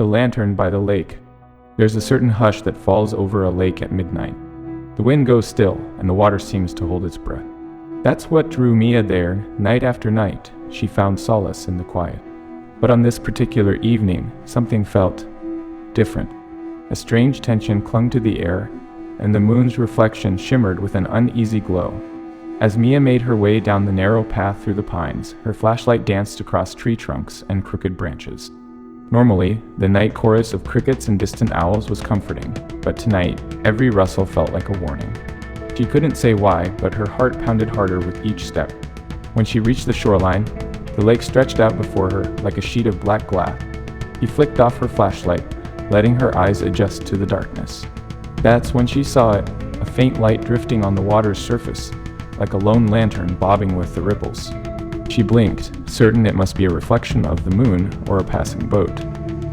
The lantern by the lake. There's a certain hush that falls over a lake at midnight. The wind goes still, and the water seems to hold its breath. That's what drew Mia there. Night after night, she found solace in the quiet. But on this particular evening, something felt different. A strange tension clung to the air, and the moon's reflection shimmered with an uneasy glow. As Mia made her way down the narrow path through the pines, her flashlight danced across tree trunks and crooked branches. Normally, the night chorus of crickets and distant owls was comforting, but tonight, every rustle felt like a warning. She couldn't say why, but her heart pounded harder with each step. When she reached the shoreline, the lake stretched out before her like a sheet of black glass. She flicked off her flashlight, letting her eyes adjust to the darkness. That's when she saw it, a faint light drifting on the water's surface, like a lone lantern bobbing with the ripples. She blinked, certain it must be a reflection of the moon or a passing boat.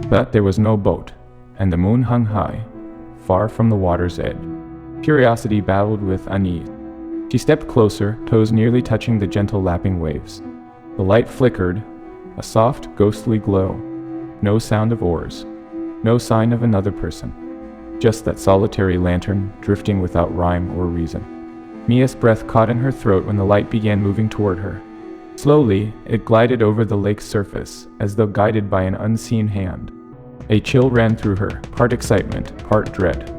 But there was no boat, and the moon hung high, far from the water's edge. Curiosity battled with unease. She stepped closer, toes nearly touching the gentle lapping waves. The light flickered, a soft, ghostly glow. No sound of oars. No sign of another person. Just that solitary lantern, drifting without rhyme or reason. Mia's breath caught in her throat when the light began moving toward her. Slowly, it glided over the lake's surface, as though guided by an unseen hand. A chill ran through her, part excitement, part dread.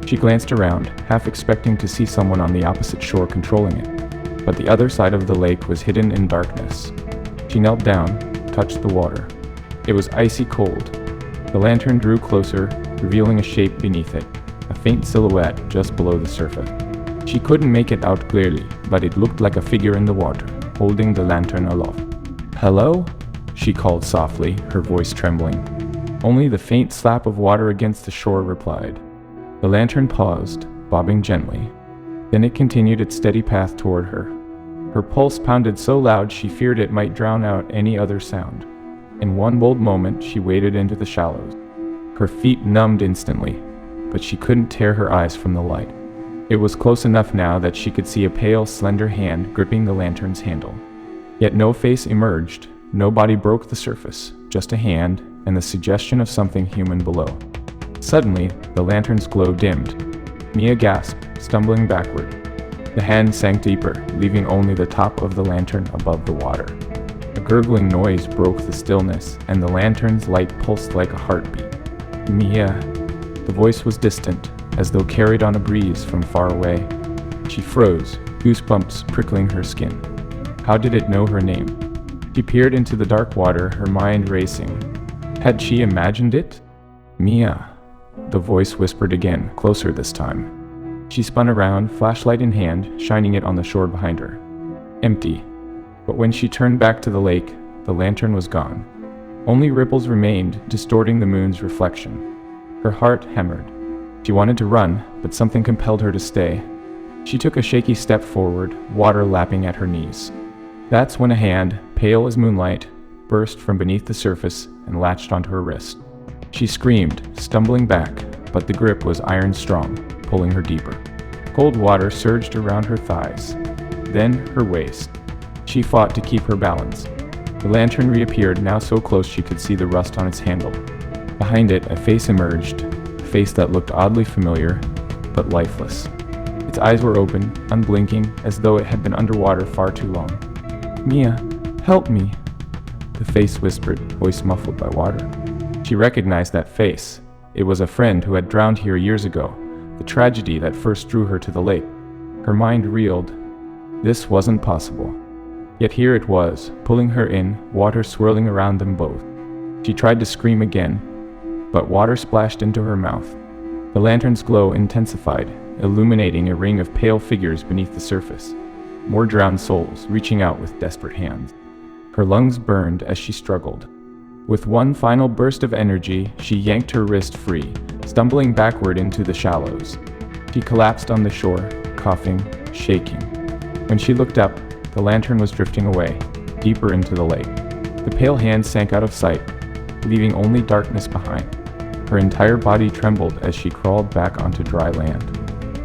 She glanced around, half expecting to see someone on the opposite shore controlling it. But the other side of the lake was hidden in darkness. She knelt down, touched the water. It was icy cold. The lantern drew closer, revealing a shape beneath it, a faint silhouette just below the surface. She couldn't make it out clearly, but it looked like a figure in the water, holding the lantern aloft. "Hello?" she called softly, her voice trembling. Only the faint slap of water against the shore replied. The lantern paused, bobbing gently. Then it continued its steady path toward her. Her pulse pounded so loud she feared it might drown out any other sound. In one bold moment, she waded into the shallows. Her feet numbed instantly, but she couldn't tear her eyes from the light. It was close enough now that she could see a pale, slender hand gripping the lantern's handle. Yet no face emerged, no body broke the surface, just a hand and the suggestion of something human below. Suddenly, the lantern's glow dimmed. Mia gasped, stumbling backward. The hand sank deeper, leaving only the top of the lantern above the water. A gurgling noise broke the stillness, and the lantern's light pulsed like a heartbeat. "Mia." The voice was distant, as though carried on a breeze from far away. She froze, goosebumps prickling her skin. How did it know her name? She peered into the dark water, her mind racing. Had she imagined it? "Mia," the voice whispered again, closer this time. She spun around, flashlight in hand, shining it on the shore behind her. Empty. But when she turned back to the lake, the lantern was gone. Only ripples remained, distorting the moon's reflection. Her heart hammered. She wanted to run, but something compelled her to stay. She took a shaky step forward, water lapping at her knees. That's when a hand, pale as moonlight, burst from beneath the surface and latched onto her wrist. She screamed, stumbling back, but the grip was iron strong, pulling her deeper. Cold water surged around her thighs, then her waist. She fought to keep her balance. The lantern reappeared, now so close she could see the rust on its handle. Behind it, a face emerged, a face that looked oddly familiar, but lifeless. Its eyes were open, unblinking, as though it had been underwater far too long. "Mia, help me," the face whispered, voice muffled by water. She recognized that face. It was a friend who had drowned here years ago, the tragedy that first drew her to the lake. Her mind reeled. This wasn't possible. Yet here it was, pulling her in, water swirling around them both. She tried to scream again, but water splashed into her mouth. The lantern's glow intensified, illuminating a ring of pale figures beneath the surface. More drowned souls, reaching out with desperate hands. Her lungs burned as she struggled. With one final burst of energy, she yanked her wrist free, stumbling backward into the shallows. She collapsed on the shore, coughing, shaking. When she looked up, the lantern was drifting away, deeper into the lake. The pale hand sank out of sight, leaving only darkness behind. Her entire body trembled as she crawled back onto dry land.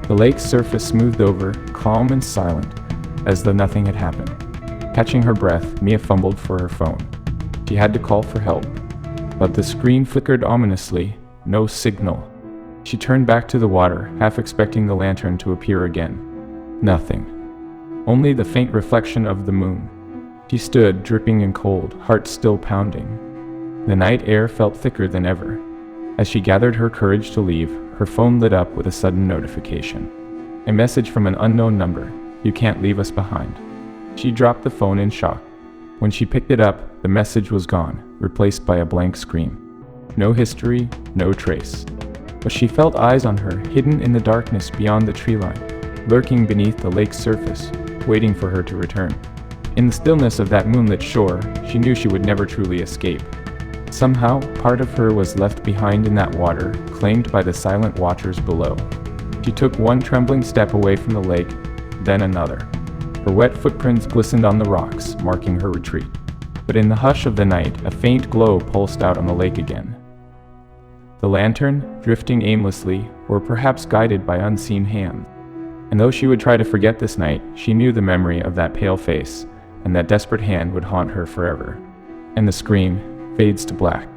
The lake's surface smoothed over, calm and silent, as though nothing had happened. Catching her breath, Mia fumbled for her phone. She had to call for help, But the screen flickered ominously, no signal. She turned back to the water, half expecting the lantern to appear again. Nothing. Only the faint reflection of the moon. She stood, dripping and cold, heart still pounding. The night air felt thicker than ever. As she gathered her courage to leave, her phone lit up with a sudden notification. A message from an unknown number. "You can't leave us behind." She dropped the phone in shock. When she picked it up, the message was gone, replaced by a blank screen. No history, no trace. But she felt eyes on her, hidden in the darkness beyond the tree line, lurking beneath the lake's surface, waiting for her to return. In the stillness of that moonlit shore, she knew she would never truly escape. Somehow, part of her was left behind in that water, claimed by the silent watchers below. She took one trembling step away from the lake, then another. Her wet footprints glistened on the rocks, marking her retreat. But in the hush of the night, a faint glow pulsed out on the lake again. The lantern, drifting aimlessly, or perhaps guided by unseen hands. And though she would try to forget this night, she knew the memory of that pale face, and that desperate hand would haunt her forever. And the scream fades to black.